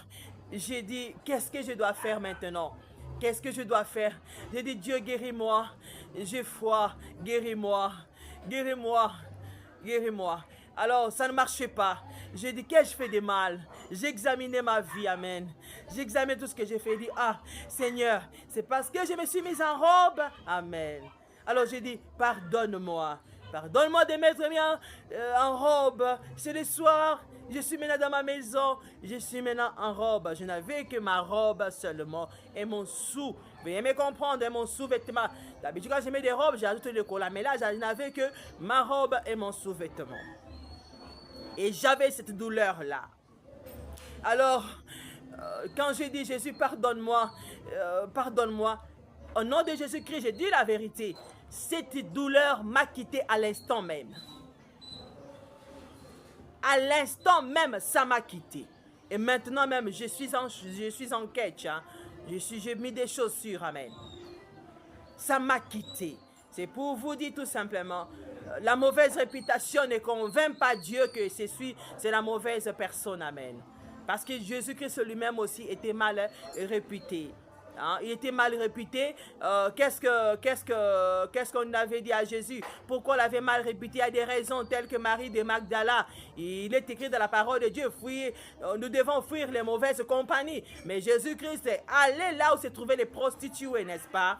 Speaker 1: j'ai dit, qu'est-ce que je dois faire maintenant? Qu'est-ce que je dois faire? J'ai dit, Dieu, guéris-moi. J'ai foi, guéris-moi. Guéris-moi. Guéris-moi. Alors, ça ne marchait pas. J'ai dit, qu'est-ce que je fais de mal? J'ai examiné ma vie, amen. J'ai examiné tout ce que j'ai fait. J'ai dit, ah, Seigneur, c'est parce que je me suis mise en robe. Amen. Alors, j'ai dit, pardonne-moi. Pardonne-moi de m'être mis en robe. C'est le soir. Je suis maintenant dans ma maison. Je suis maintenant en robe. Je n'avais que ma robe seulement. Et mon sous. Veuillez me comprendre, mon sous-vêtement. D'habitude, quand je mets des robes, j'ajoute le collant. Mais là, je n'avais que ma robe et mon sous-vêtement. Et j'avais cette douleur-là. Alors, quand j'ai dit, Jésus, pardonne-moi, pardonne-moi. Au nom de Jésus-Christ, j'ai dit la vérité. Cette douleur m'a quitté à l'instant même. À l'instant même, ça m'a quitté. Et maintenant même, je suis en quête. Hein. J'ai mis des chaussures, amen. Ça m'a quitté. C'est pour vous dire tout simplement, la mauvaise réputation ne convainc pas Dieu que c'est la mauvaise personne. Amen. Parce que Jésus-Christ lui-même aussi était mal réputé. Hein? Il était mal réputé. Qu'est-ce qu'on avait dit à Jésus? Pourquoi on l'avait mal réputé? Il y a des raisons telles que Marie de Magdala. Il est écrit dans la parole de Dieu, nous devons fuir les mauvaises compagnies. Mais Jésus-Christ est allé là où se trouvaient les prostituées, n'est-ce pas?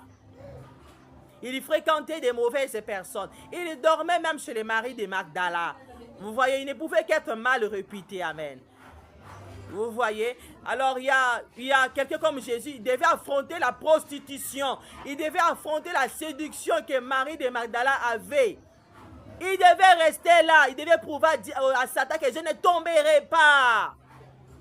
Speaker 1: Il fréquentait des mauvaises personnes. Il dormait même chez les maris de Magdala. Vous voyez, il ne pouvait qu'être mal réputé. Amen. Vous voyez? Alors, il y a quelqu'un comme Jésus, il devait affronter la prostitution. Il devait affronter la séduction que Marie de Magdala avait. Il devait rester là. Il devait prouver à Satan que je ne tomberai pas.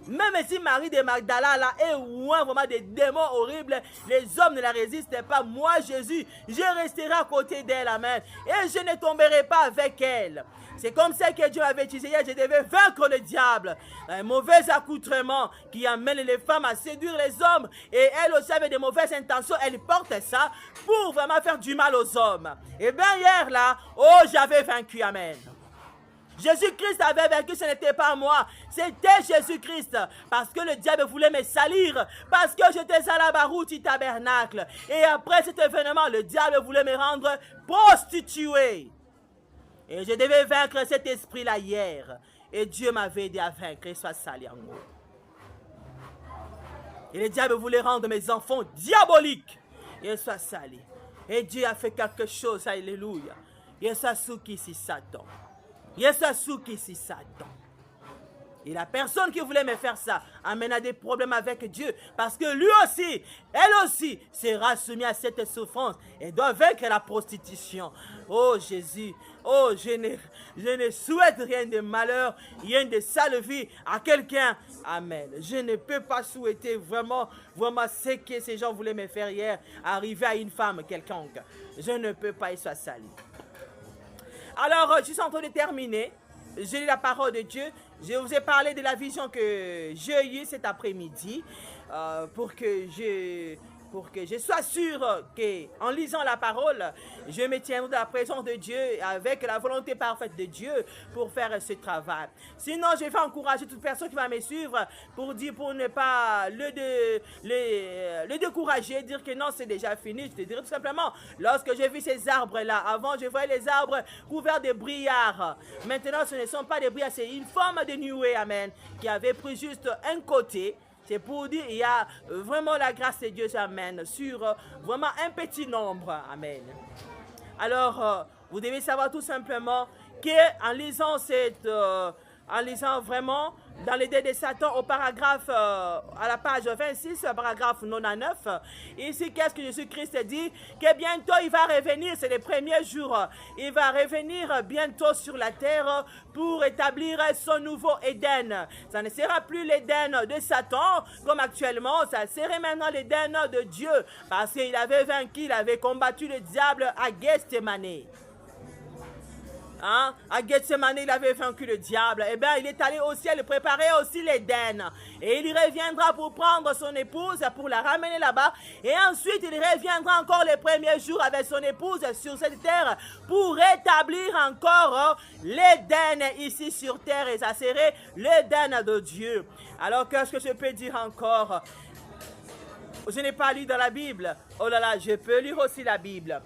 Speaker 1: Même si Marie de Magdala là est loin vraiment des démons horribles, les hommes ne la résistaient pas. Moi, Jésus, je resterai à côté d'elle, amen. Et je ne tomberai pas avec elle. C'est comme ça que Dieu avait dit hier, je devais vaincre le diable. Un mauvais accoutrement qui amène les femmes à séduire les hommes. Et elle aussi avait des mauvaises intentions. Elle porte ça pour vraiment faire du mal aux hommes. Et bien hier là, oh j'avais vaincu, amen. Jésus-Christ avait vaincu, ce n'était pas moi, c'était Jésus-Christ. Parce que le diable voulait me salir, parce que j'étais à la Barouti tabernacle. Et après cet événement, le diable voulait me rendre prostituée. Et je devais vaincre cet esprit-là hier. Et Dieu m'avait aidé à vaincre, soit sali en moi. Et le diable voulait rendre mes enfants diaboliques. Et soit sali. Et Dieu a fait quelque chose, alléluia. Et ça souki si Satan. Et la personne qui voulait me faire ça amène à des problèmes avec Dieu. Parce que lui aussi, elle aussi, sera soumise à cette souffrance. Et doit vaincre la prostitution. Oh Jésus, oh je ne souhaite rien de malheur, rien de sale vie à quelqu'un. Amen. Je ne peux pas souhaiter vraiment ce que ces gens voulaient me faire hier, arriver à une femme quelconque. Je ne peux pas y soit sali. Alors, je suis en train de terminer. J'ai lu la parole de Dieu. Je vous ai parlé de la vision que j'ai eue cet après-midi pour que je sois sûr qu'en lisant la parole, je me tiendrai dans la présence de Dieu avec la volonté parfaite de Dieu pour faire ce travail. Sinon, je vais encourager toute personne qui va me suivre pour ne pas le décourager, dire que non, c'est déjà fini. Je te dirai tout simplement, lorsque j'ai vu ces arbres-là, avant, je voyais les arbres couverts de brillards. Maintenant, ce ne sont pas des brillards, c'est une forme de nuée, amen, qui avait pris juste un côté. C'est pour dire, il y a vraiment la grâce de Dieu, amen, sur vraiment un petit nombre, amen. Alors, vous devez savoir tout simplement qu'en lisant vraiment dans l'idée de Satan au paragraphe, à la page 26, paragraphe 99, ici, qu'est-ce que Jésus-Christ dit? Que bientôt il va revenir, c'est les premiers jours, il va revenir bientôt sur la terre pour établir son nouveau Éden. Ça ne sera plus l'Éden de Satan comme actuellement, ça serait maintenant l'Éden de Dieu, parce qu'il avait vaincu, il avait combattu le diable à Gethsémane. Hein? À Gethsémane, il avait vaincu le diable. Eh bien, il est allé au ciel préparer aussi l'Éden. Et il reviendra pour prendre son épouse, pour la ramener là-bas. Et ensuite, il reviendra encore les premiers jours avec son épouse sur cette terre pour rétablir encore l'Éden ici sur terre. Et ça serait l'Éden de Dieu. Alors, qu'est-ce que je peux dire encore? Je n'ai pas lu dans la Bible. Oh là là, je peux lire aussi la Bible.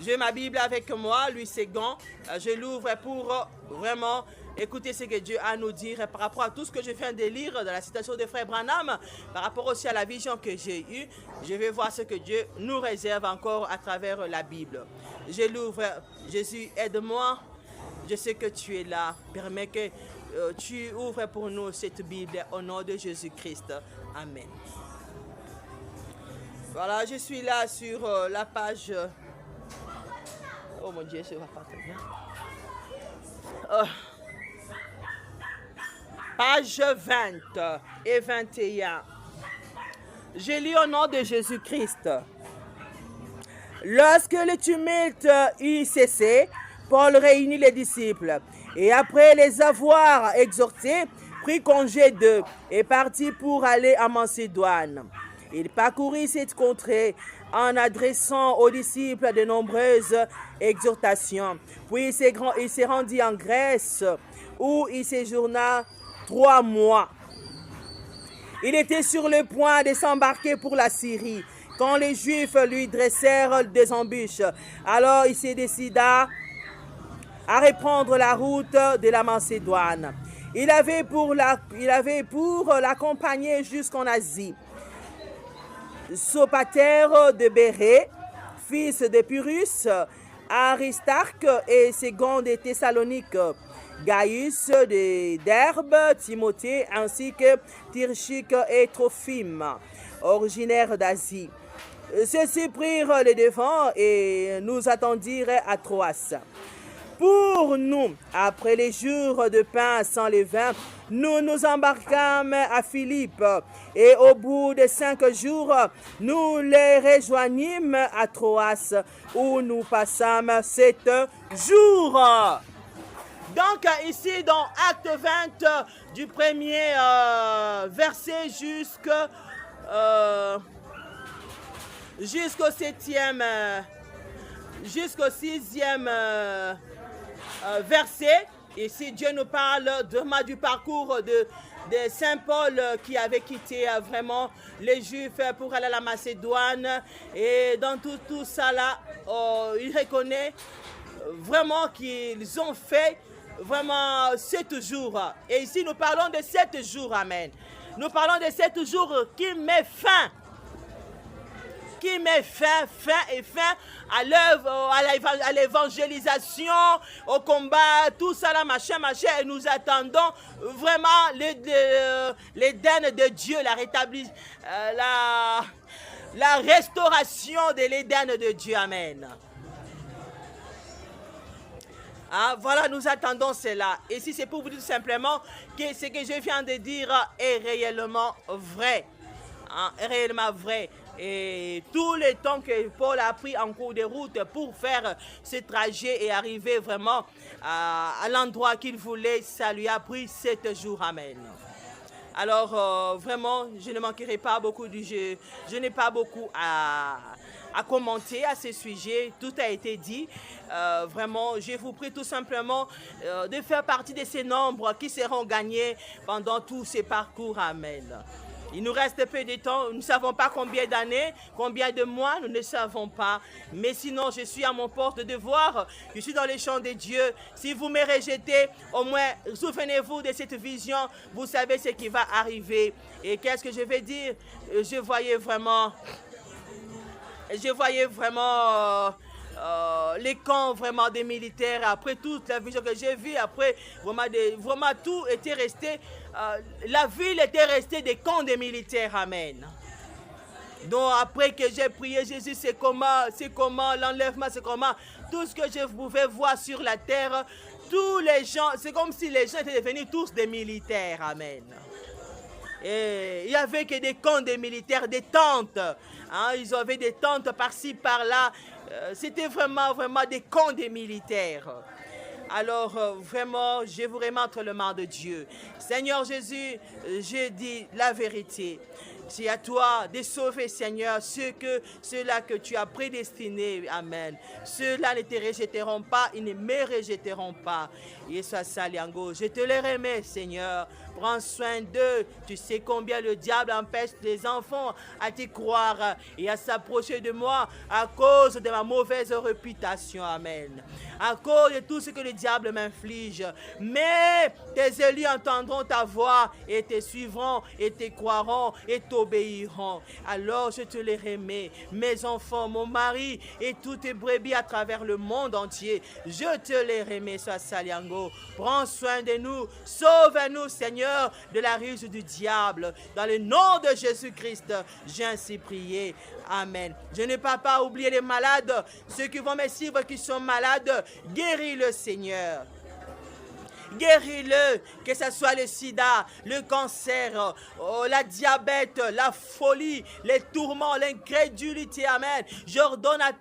Speaker 1: J'ai ma Bible avec moi, Louis Séguin. Je l'ouvre pour vraiment écouter ce que Dieu a à nous dire par rapport à tout ce que je viens de lire dans la citation de Frère Branham, par rapport aussi à la vision que j'ai eue. Je vais voir ce que Dieu nous réserve encore à travers la Bible. Je l'ouvre. Jésus, aide-moi. Je sais que tu es là. Permets que tu ouvres pour nous cette Bible au nom de Jésus-Christ. Amen. Voilà, je suis là sur la page... Oh mon Dieu, ça va pas très bien. Page 20 et 21. Je lis au nom de Jésus-Christ. Lorsque le tumulte eut cessé, Paul réunit les disciples et après les avoir exhortés, prit congé d'eux et partit pour aller à Macédoine. Il parcourut cette contrée en adressant aux disciples de nombreuses exhortations. Puis il se rendit en Grèce où il séjourna 3 mois. Il était sur le point de s'embarquer pour la Syrie quand les Juifs lui dressèrent des embûches. Alors il se décida à reprendre la route de la Macédoine. Il avait pour l'accompagner jusqu'en Asie Sopater de Bérée, fils de Pyrrhus, Aristarque et Second de Thessalonique, Gaius de Derbe, Timothée, ainsi que Tirchique et Trophime, originaires d'Asie. Ceux-ci prirent le devant et nous attendirent à Troas. Pour nous, après les jours de pain sans levain, nous nous embarquâmes à Philippe et au bout de 5 jours, nous les rejoignîmes à Troas où nous passâmes 7 jours. Donc ici dans Acte 20 du premier verset jusqu'au 6e verset. Ici, Dieu nous parle du parcours de Saint Paul qui avait quitté vraiment les Juifs pour aller à la Macédoine. Et dans tout ça là, il reconnaît vraiment qu'ils ont fait vraiment 7 jours. Et ici, nous parlons de 7 jours. Amen. Nous parlons de 7 jours qui met fin. Qui met fin à l'œuvre, à l'évangélisation, au combat, tout ça là, machin. Et nous attendons vraiment l'Éden de Dieu, la restauration de l'Éden de Dieu. Amen. Ah, voilà, nous attendons cela. Et si c'est pour vous dire tout simplement que ce que je viens de dire est réellement vrai. Est réellement vrai. Et tout le temps que Paul a pris en cours de route pour faire ce trajet et arriver vraiment à l'endroit qu'il voulait, ça lui a pris 7 jours. Amen. Alors, vraiment, je ne manquerai pas beaucoup du jeu. Je n'ai pas beaucoup à commenter à ce sujet. Tout a été dit. Vraiment, je vous prie tout simplement de faire partie de ces nombres qui seront gagnés pendant tous ces parcours. Amen. Il nous reste peu de temps, nous ne savons pas combien d'années, combien de mois, nous ne savons pas. Mais sinon, je suis à mon poste de devoir, je suis dans les champs de Dieu. Si vous me rejetez, au moins, souvenez-vous de cette vision, vous savez ce qui va arriver. Et qu'est-ce que je vais dire? Je voyais vraiment les camps vraiment des militaires, après toute la vision que j'ai vue, après vraiment tout était resté, la ville était restée des camps des militaires. Amen. Donc après que j'ai prié Jésus, c'est comment l'enlèvement, c'est comment tout ce que je pouvais voir sur la terre, tous les gens, c'est comme si les gens étaient devenus tous des militaires. Amen. Et il n'y avait que des camps des militaires, des tentes. Hein, ils avaient des tentes par-ci, par-là. C'était vraiment des camps des militaires. Alors, vraiment, je vous remets entre les mains de Dieu. Seigneur Jésus, je dis la vérité. C'est à toi de sauver, Seigneur, ceux-là que tu as prédestinés. Amen. Ceux-là ne te rejetteront pas, ils ne me rejetteront pas. Yesu Saliango, je te les remets, Seigneur. Prends soin d'eux. Tu sais combien le diable empêche les enfants à t'y croire et à s'approcher de moi à cause de ma mauvaise réputation. Amen. À cause de tout ce que le diable m'inflige. Mais tes élus entendront ta voix et te suivront et te croiront et t'obéiront. Alors je te les remets, mes enfants, mon mari et toutes tes brebis à travers le monde entier. Je te les remets, sois Saliango. Prends soin de nous. Sauve-nous, Seigneur, de la ruse du diable. Dans le nom de Jésus-Christ, j'ai ainsi prié. Amen. Je n'ai pas oublié les malades. Ceux qui vont me suivre, qui sont malades, guéris-le, Seigneur. Guéris-le, que ce soit le sida, le cancer, la diabète, la folie, les tourments, l'incrédulité. Amen. J'ordonne à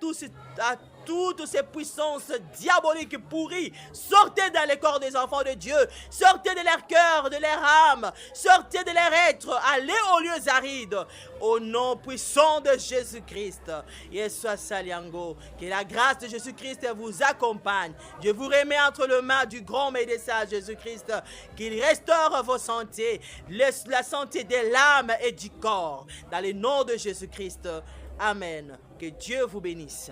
Speaker 1: toutes ces puissances diaboliques pourries. Sortez dans les corps des enfants de Dieu. Sortez de leur cœur, de leur âme. Sortez de leur être. Allez aux lieux arides. Au nom puissant de Jésus-Christ. Yeshua Saliango. Que la grâce de Jésus-Christ vous accompagne. Je vous remets entre les mains du grand médecin Jésus-Christ. Qu'il restaure vos santé. La santé de l'âme et du corps. Dans le nom de Jésus-Christ. Amen. Que Dieu vous bénisse.